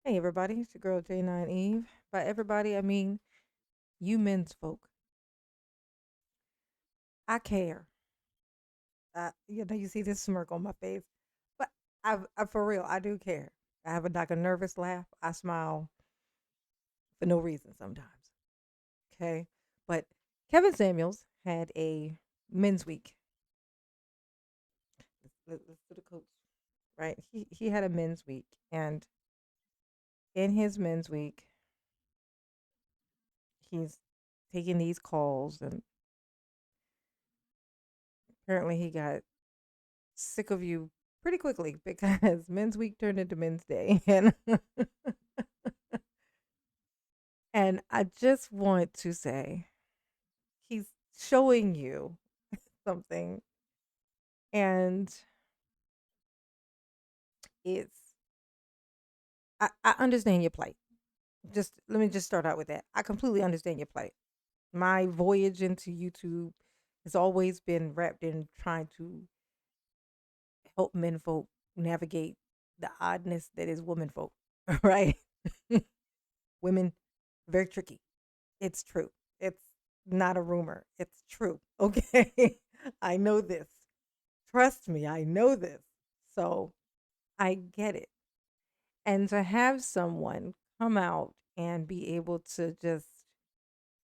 Hey everybody, it's your girl J9 Eve. By everybody, I mean you men's folk. I care. You see this smirk on my face, but I for real, I do care. I have like a nervous laugh. I smile for no reason sometimes. Okay, but Kevin Samuels had a men's week. Let's do the coach, right? He had a men's week, and in his men's week, he's taking these calls, and apparently he got sick of you pretty quickly because Men's Week turned into Men's Day, and I just want to say he's showing you something, and it's I understand your plight. Just let me just start out with that. I completely understand your plight. My voyage into YouTube has always been wrapped in trying to help men folk navigate the oddness that is women folk, right? Women, very tricky. It's true. It's not a rumor. It's true. Okay. I know this. Trust me, I know this. So I get it. And to have someone come out and be able to just,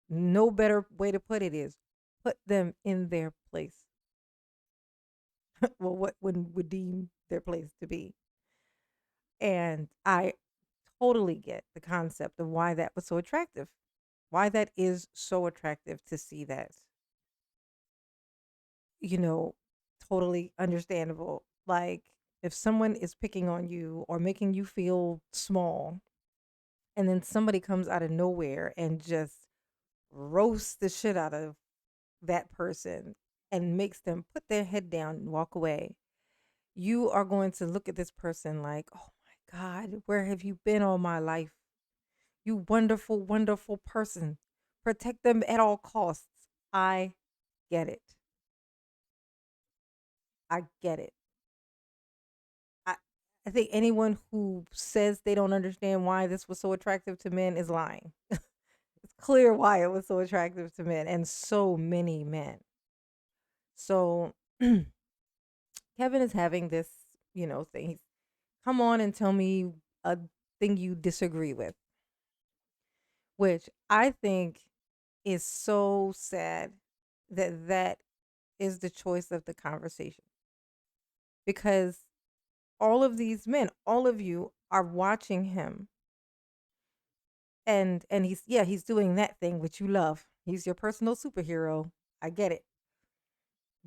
no better way to put it is put them in their place. Well, what would deem their place to be. And I totally get the concept of why that was so attractive. Why that is so attractive to see that, you know, totally understandable. Like if someone is picking on you or making you feel small, and then somebody comes out of nowhere and just roasts the shit out of that person and makes them put their head down and walk away, you are going to look at this person like, oh my God, where have you been all my life? You wonderful, wonderful person. Protect them at all costs. I get it. I get it. I, I think anyone who says they don't understand why this was so attractive to men is lying. It's clear why it was so attractive to men and so many men. So Kevin is having this, thing. He's, come on and tell me a thing you disagree with, which I think is so sad that that is the choice of the conversation because all of these men, all of you are watching him, and he's doing that thing which you love. He's your personal superhero. I get it.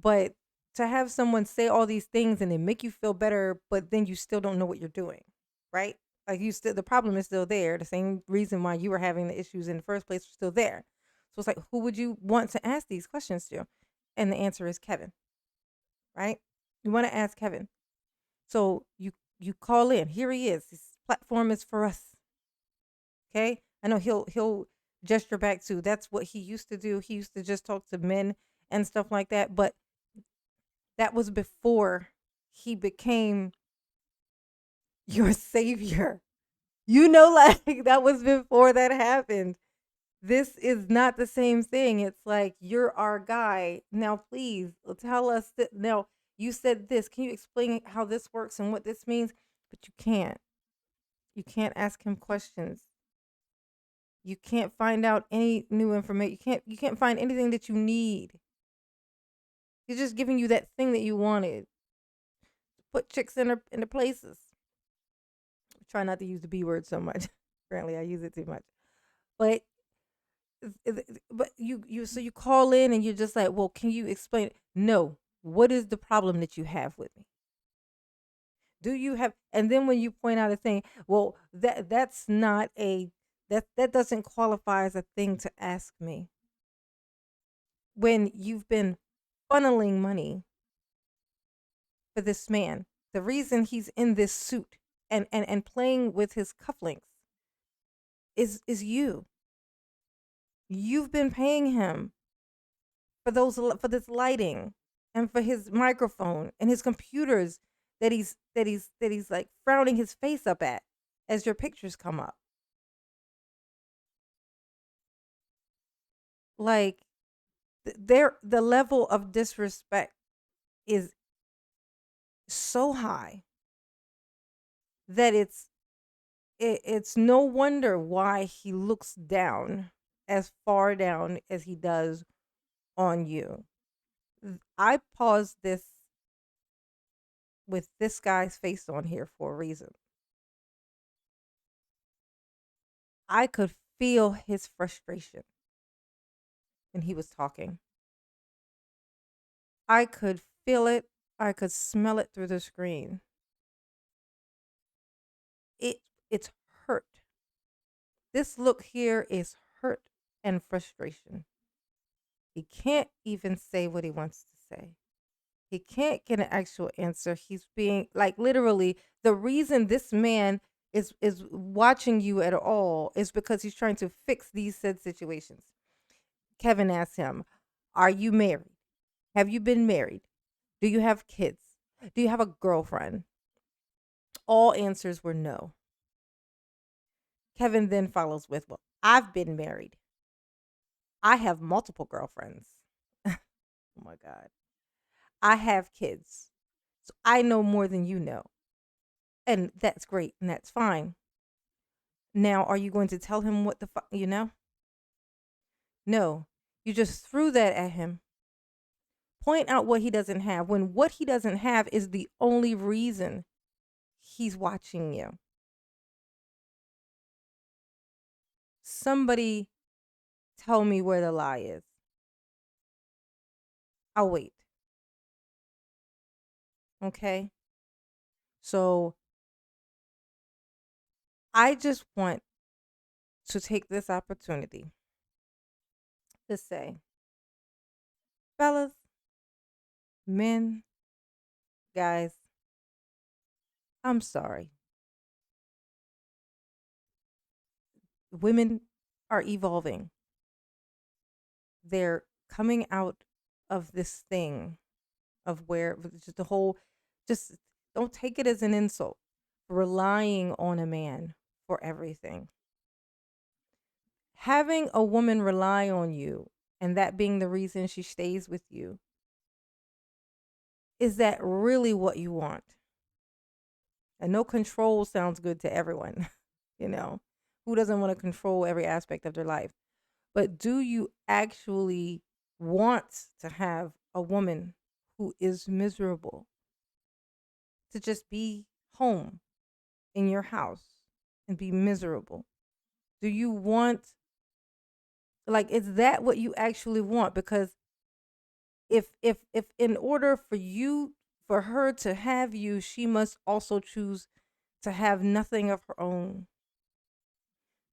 But to have someone say all these things and then make you feel better, but then you still don't know what you're doing, right? Like you still, the problem is still there. The same reason why you were having the issues in the first place are still there. So it's like, who would you want to ask these questions to? And the answer is Kevin, right? You want to ask Kevin. So you call in. Here he is. This platform is for us. Okay? I know he'll gesture back to that's what he used to do. He used to just talk to men and stuff like that, but that was before he became your savior. Like that was before that happened. This is not the same thing. It's like you're our guy. Now please tell us that now you said this. Can you explain how this works and what this means? But you can't. You can't ask him questions. You can't find out any new information. You can't find anything that you need. He's just giving you that thing that you wanted. Put chicks in their places. Try not to use the B word so much. Apparently I use it too much. But you call in and you're just like, "Well, can you explain it?" No. What is the problem that you have with me? Do you have, and then when you point out a thing, well, that's not a, that doesn't qualify as a thing to ask me when you've been funneling money for this man. The reason he's in this suit and playing with his cufflinks is you. You've been paying him for this lighting and for his microphone and his computers that he's like frowning his face up at. as your pictures come up. Like the level of disrespect is so high that it's no wonder why he looks down as far down as he does on you. I paused this with this guy's face on here for a reason. I could feel his frustration when he was talking. I could feel it. I could smell it through the screen. It it's hurt. This look here is hurt and frustration. He can't even say what he wants to say. He can't get an actual answer. He's being like literally the reason this man is watching you at all is because he's trying to fix these said situations. Kevin asked him, "Are you married? Have you been married? Do you have kids? Do you have a girlfriend?" All answers were no. Kevin then follows with, "Well, I've been married. I have multiple girlfriends. Oh my God. I have kids. So I know more than you know. And that's great and that's fine. Now, are you going to tell him what the fuck, you know?" No. You just threw that at him. Point out what he doesn't have when what he doesn't have is the only reason he's watching you. Somebody tell me where the lie is. I'll wait. Okay? So I just want to take this opportunity to say, fellas, men, guys, I'm sorry. Women are evolving. They're coming out of this thing of where just the whole, just don't take it as an insult, relying on a man for everything. Having a woman rely on you and that being the reason she stays with you, is that really what you want? And no, control sounds good to everyone, you know, who doesn't want to control every aspect of their life? But do you actually want to have a woman who is miserable to just be home in your house and be miserable? Do you want, like, is that what you actually want? Because if in order for you, for her to have you, she must also choose to have nothing of her own,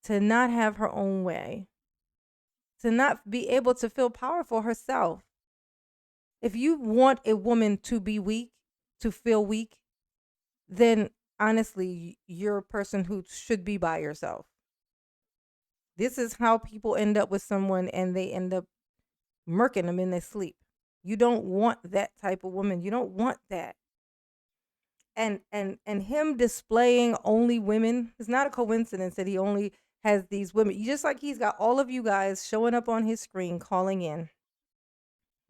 to not have her own way, to not be able to feel powerful herself. If you want a woman to be weak, to feel weak, then honestly, you're a person who should be by yourself. This is how people end up with someone and they end up murking them in their sleep. You don't want that type of woman. You don't want that. And him displaying only women, it's not a coincidence that he only has these women. Just like he's got all of you guys showing up on his screen calling in.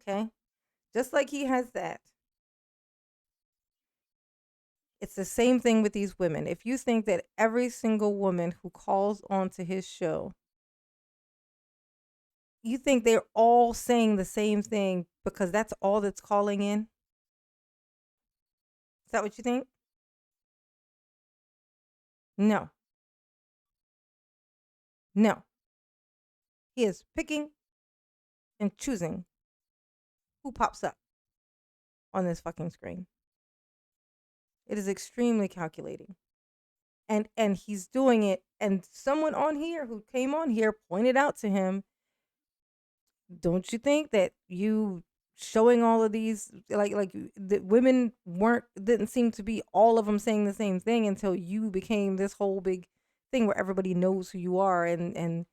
Okay? Just like he has that. It's the same thing with these women. If you think that every single woman who calls onto his show, you think they're all saying the same thing because that's all that's calling in? Is that what you think? No. No. He is picking and choosing who pops up on this fucking screen. It is extremely calculating. And he's doing it, and someone on here who came on here pointed out to him, don't you think that you showing all of these, like the women didn't seem to be all of them saying the same thing until you became this whole big thing where everybody knows who you are, and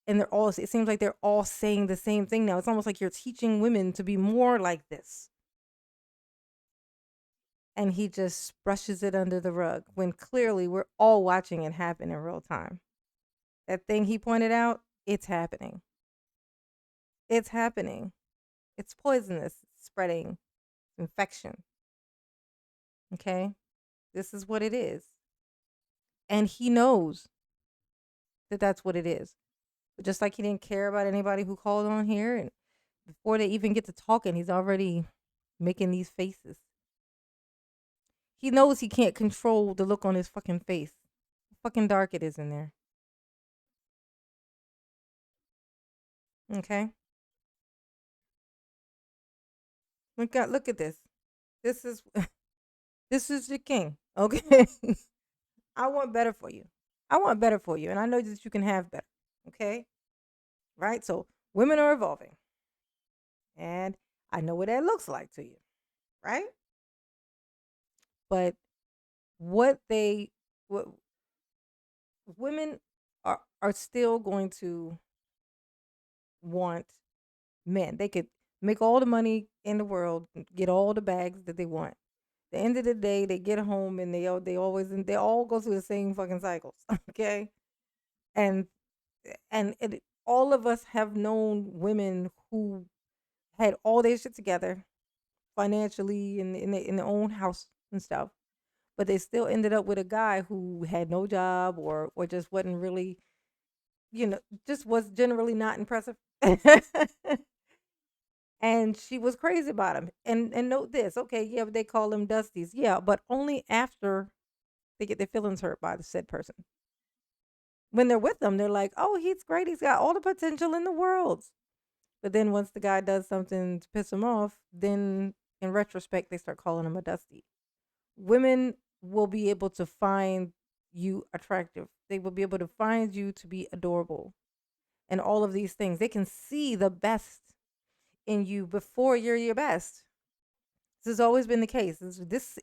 they're all, it seems like they're all saying the same thing now. It's almost like you're teaching women to be more like this. and he just brushes it under the rug when clearly we're all watching it happen in real time. That thing he pointed out, it's happening. It's happening. It's poisonous, it's spreading infection. Okay? This is what it is. And he knows that that's what it is. But just like he didn't care about anybody who called on here, and before they even get to talking, he's already making these faces. He knows he can't control the look on his fucking face. How fucking dark it is in there. Okay? Look at this. This is this is your king. Okay? I want better for you. I want better for you. And I know that you can have better. Okay? Right? So women are evolving. And I know what that looks like to you. Right? But what they what women are still going to want men. They could make all the money in the world, get all the bags that they want. The end of the day, they get home and they all go through the same fucking cycles. Okay, and all of us have known women who had all their shit together financially in their own house and stuff, but they still ended up with a guy who had no job or just wasn't really, just was generally not impressive. And she was crazy about him. And note this, okay, yeah, they call them Dusties, yeah, but only after they get their feelings hurt by the said person. When they're with them, they're like, oh, he's great, he's got all the potential in the world. But then once the guy does something to piss him off, then in retrospect, they start calling him a Dusty. Women will be able to find you attractive. They will be able to find you to be adorable and all of these things. They can see the best in you before you're your best. This has always been the case. This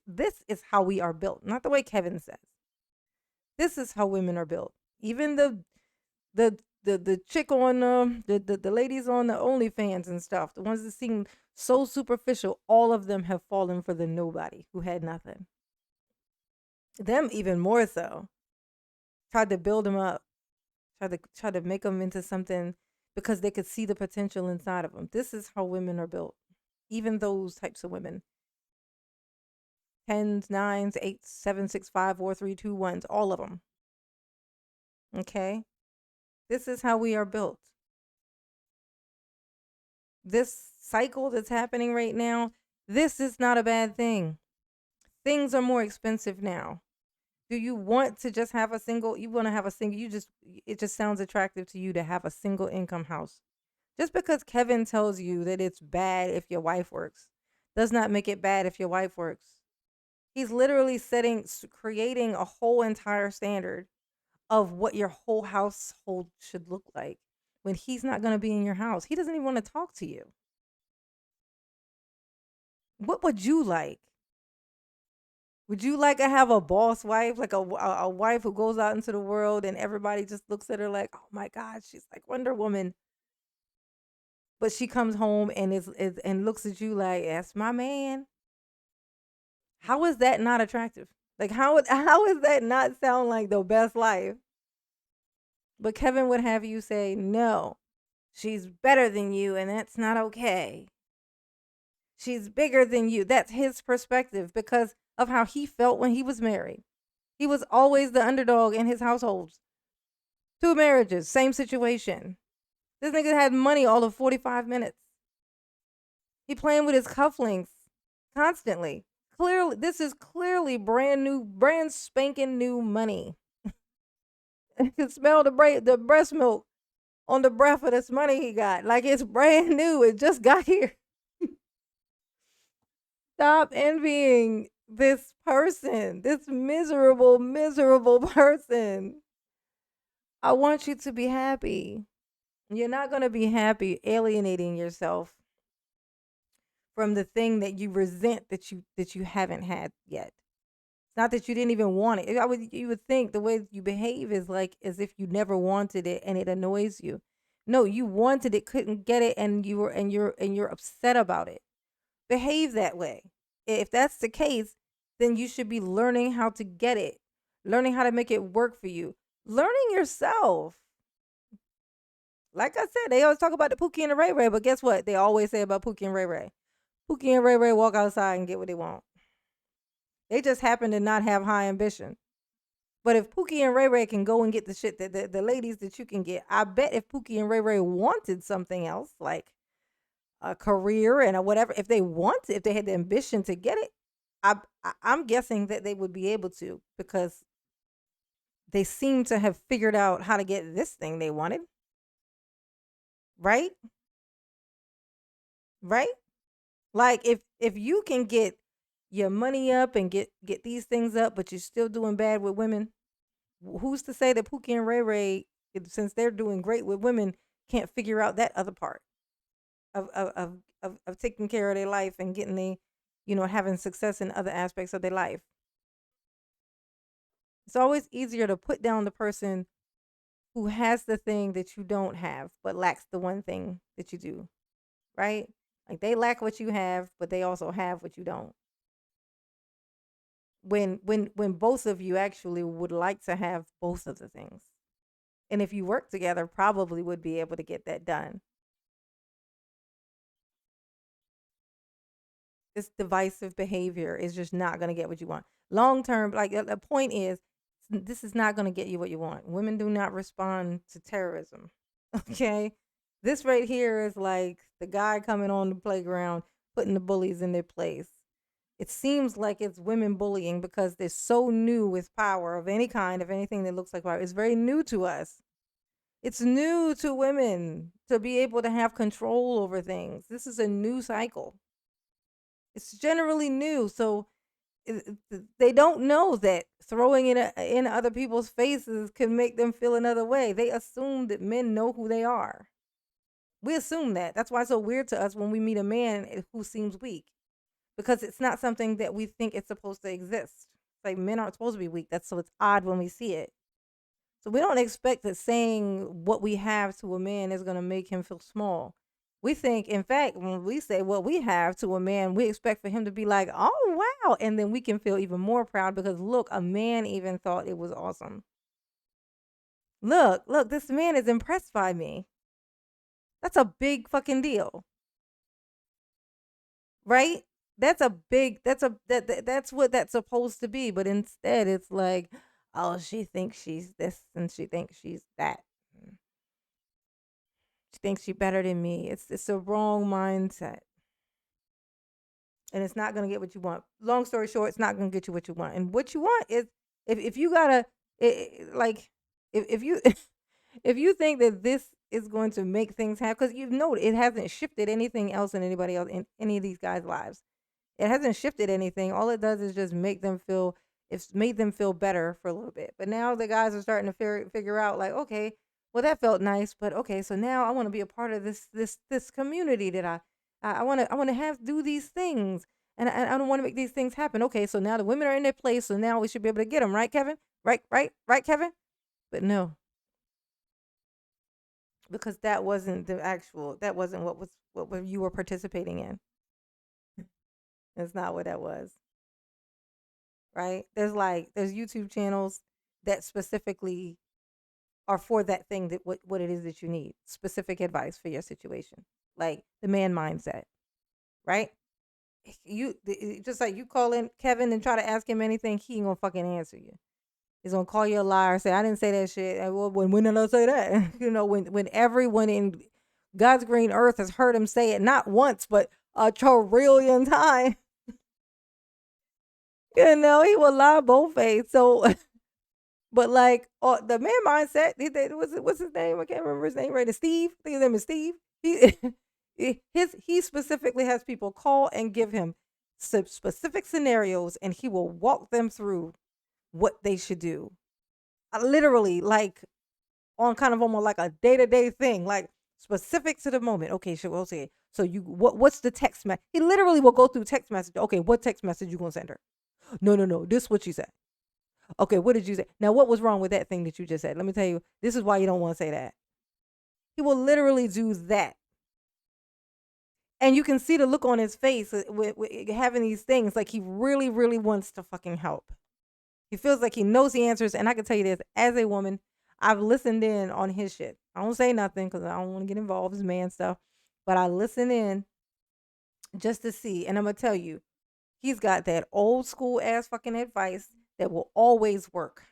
is how we are built, not the way Kevin says. This is how women are built. Even the chick on the ladies on the OnlyFans and stuff, the ones that seem so superficial, all of them have fallen for the nobody who had nothing. Them even more so. Tried to build them up, tried to make them into something because they could see the potential inside of them. This is how women are built. Even those types of women. Tens, nines, eights, 7, 6, 5, 4, 3, 2, 1s, all of them. Okay? This is how we are built. This cycle that's happening right now, this is not a bad thing. Things are more expensive now. Do you want to just have you want to have a single, it just sounds attractive to you to have a single income house. Just because Kevin tells you that it's bad if your wife works does not make it bad if your wife works. He's literally creating a whole entire standard of what your whole household should look like when he's not going to be in your house. He doesn't even want to talk to you. What would you like? Would you like to have a boss wife, like a wife who goes out into the world and everybody just looks at her like, oh my God, she's like Wonder Woman. But she comes home and is and looks at you like, that's my man. How is that not attractive? Like how is that not sound like the best life? But Kevin would have you say, no, she's better than you, and that's not okay. She's bigger than you. That's his perspective because of how he felt when he was married. He was always the underdog in his households. 2 marriages, same situation. This nigga had money all of 45 minutes. He playing with his cufflinks constantly. Clearly, this is clearly brand spanking new money. You can smell the breast milk on the breath of this money he got. Like it's brand new. It just got here. Stop envying this person, this miserable, miserable person. I want you to be happy. You're not going to be happy alienating yourself from the thing that you resent that you haven't had yet. It's not that you didn't even want it. You would think the way you behave is like as if you never wanted it and it annoys you. No, you wanted it, couldn't get it, and you're upset about it. Behave that way. If that's the case, then you should be learning how to get it, learning how to make it work for you, learning yourself. Like I said, they always talk about the Pookie and the Ray Ray, but guess what? They always say about Pookie and Ray Ray. Pookie and Ray Ray walk outside and get what they want. They just happen to not have high ambition. But if Pookie and Ray Ray can go and get the shit that the ladies that you can get, I bet if Pookie and Ray Ray wanted something else, like a career and a whatever, if they wanted, if they had the ambition to get it, I'm guessing that they would be able to, because they seem to have figured out how to get this thing they wanted. Right? Right? Like if you can get your money up and get these things up, but you're still doing bad with women, who's to say that Pookie and Ray Ray, since they're doing great with women, can't figure out that other part of taking care of their life and getting having success in other aspects of their life. It's always easier to put down the person who has the thing that you don't have, but lacks the one thing that you do, right? Like they lack what you have, but they also have what you don't. When both of you actually would like to have both of the things. And if you work together, probably would be able to get that done. This divisive behavior is just not going to get what you want. Long term, like the point is, this is not going to get you what you want. Women do not respond to terrorism. Okay? This right here is like the guy coming on the playground, putting the bullies in their place. It seems like it's women bullying because they're so new with power of any kind, of anything that looks like power. It's very new to us. It's new to women to be able to have control over things. This is a new cycle. It's generally new. So they don't know that throwing it in other people's faces can make them feel another way. They assume that men know who they are. We assume that. That's why it's so weird to us when we meet a man who seems weak, because it's not something that we think it's supposed to exist. It's like men aren't supposed to be weak. That's so it's odd when we see it. So we don't expect that saying what we have to a man is going to make him feel small. We think, in fact, when we say what we have to a man, we expect for him to be like, oh, wow. And then we can feel even more proud because, look, a man even thought it was awesome. Look, this man is impressed by me. That's a big fucking deal. Right? That's what that's supposed to be. But instead, it's like, oh, she thinks she's this and she thinks she's that. She thinks she's better than me. It's a wrong mindset. And it's not gonna get what you want. Long story short, it's not gonna get you what you want. And what you want is if you gotta like if you if you think that this is going to make things happen, because you've noted it hasn't shifted anything else in anybody else in any of these guys' lives. It hasn't shifted anything. All it does is just make them feel. It's made them feel better for a little bit. But now the guys are starting to figure out, like, okay, well that felt nice, but okay, so now I want to be a part of this community that I want to have do these things, and I don't want to make these things happen. Okay, so now the women are in their place, so now we should be able to get them, right, Kevin? Right, Kevin. But no, because that wasn't the actual. That wasn't what you were participating in. That's not what that was. Right? There's YouTube channels that specifically are for that thing, that what it is that you need. Specific advice for your situation. Like the man mindset, right? Just like you call in Kevin and try to ask him anything, he ain't gonna fucking answer you. He's gonna call you a liar, say I didn't say that shit. And, well, when did I say that? When everyone in God's green earth has heard him say it not once but a trillion times. He will lie both ways. So, but like, the man mindset, what's his name? I can't remember his name right now. Steve. I think his name is Steve. He specifically has people call and give him specific scenarios, and he will walk them through what they should do. Literally, like on kind of almost like a day-to-day thing, like specific to the moment. Okay, sure, we'll see. So what's the text message? He literally will go through text message. Okay, what text message you gonna send her? No. This is what she said. Okay, what did you say? Now, what was wrong with that thing that you just said? Let me tell you, this is why you don't want to say that. He will literally do that. And you can see the look on his face with having these things. Like he really, really wants to fucking help. He feels like he knows the answers. And I can tell you this, as a woman, I've listened in on his shit. I don't say nothing because I don't want to get involved in man stuff. But I listen in just to see. And I'm going to tell you, he's got that old school ass fucking advice that will always work.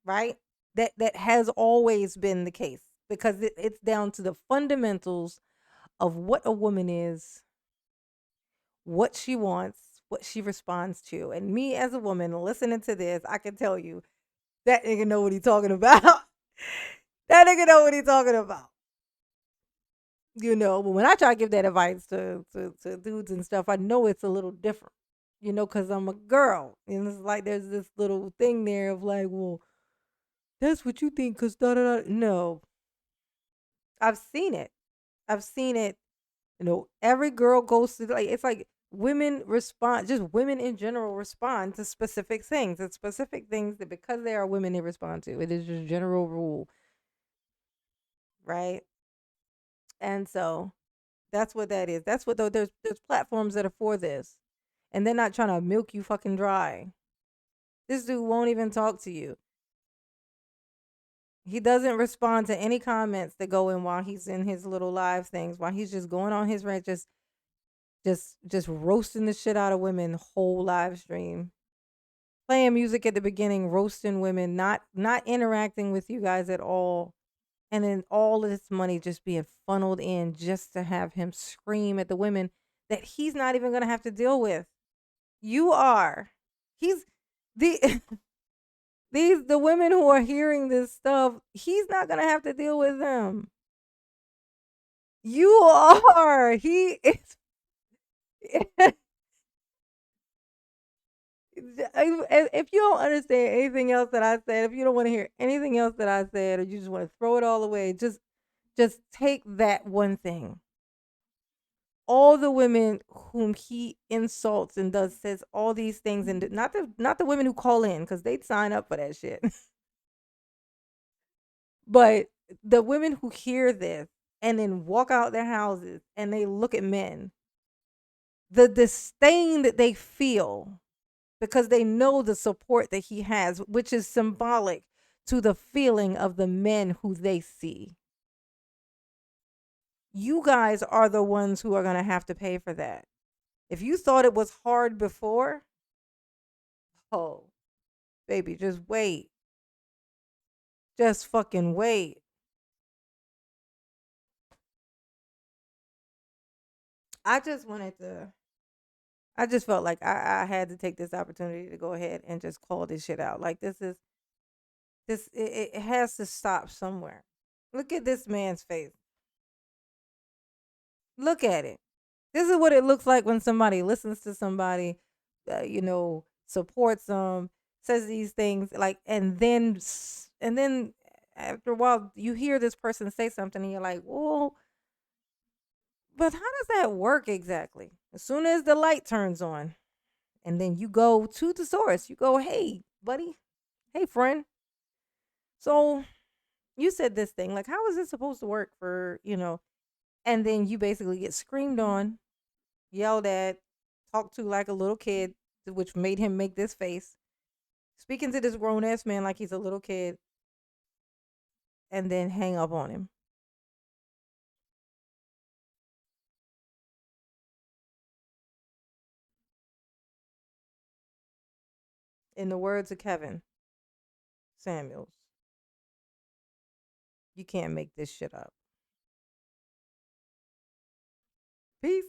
Right? That has always been the case because it's down to the fundamentals of what a woman is, what she wants, what she responds to. And me as a woman listening to this, I can tell you that nigga know what he talking about. That nigga know what he talking about. But when I try to give that advice to dudes and stuff, I know it's a little different, because I'm a girl. And it's like there's this little thing there of like, well, that's what you think, because da da da. No, I've seen it. I've seen it. Every girl goes through, like, it's like women respond, just women in general respond to specific things. It's specific things that because they are women, they respond to. It is just general rule, right? And so that's what that is. That's what though there's platforms that are for this. And they're not trying to milk you fucking dry. This dude won't even talk to you. He doesn't respond to any comments that go in while he's in his little live things, while he's just going on his rant, just roasting the shit out of women whole live stream. Playing music at the beginning, roasting women, not interacting with you guys at all. And then all of this money just being funneled in just to have him scream at the women that he's not even gonna have to deal with. You are. He's the the women who are hearing this stuff, he's not gonna have to deal with them. You are. He is. If you don't understand anything else that I said, if you don't want to hear anything else that I said, or you just want to throw it all away, just take that one thing. All the women whom he insults and says all these things, and not the women who call in because they'd sign up for that shit. But the women who hear this and then walk out their houses and they look at men, the disdain that they feel because they know the support that he has, which is symbolic to the feeling of the men who they see. You guys are the ones who are going to have to pay for that. If you thought it was hard before, oh, baby, just wait. Just fucking wait. I just wanted to, I just felt like I had to take this opportunity to go ahead and just call this shit out. Like, it has to stop somewhere. Look at this man's face. Look at it. This is what it looks like when somebody listens to somebody, supports them, says these things, like, and then after a while you hear this person say something and you're like, well, but how does that work exactly? As soon as the light turns on, and then you go to the source, you go, hey, buddy, hey, friend. So you said this thing, like, how is this supposed to work and then you basically get screamed on, yelled at, talked to like a little kid, which made him make this face, speaking to this grown ass man like he's a little kid, and then hang up on him. In the words of Kevin Samuels, you can't make this shit up. Peace.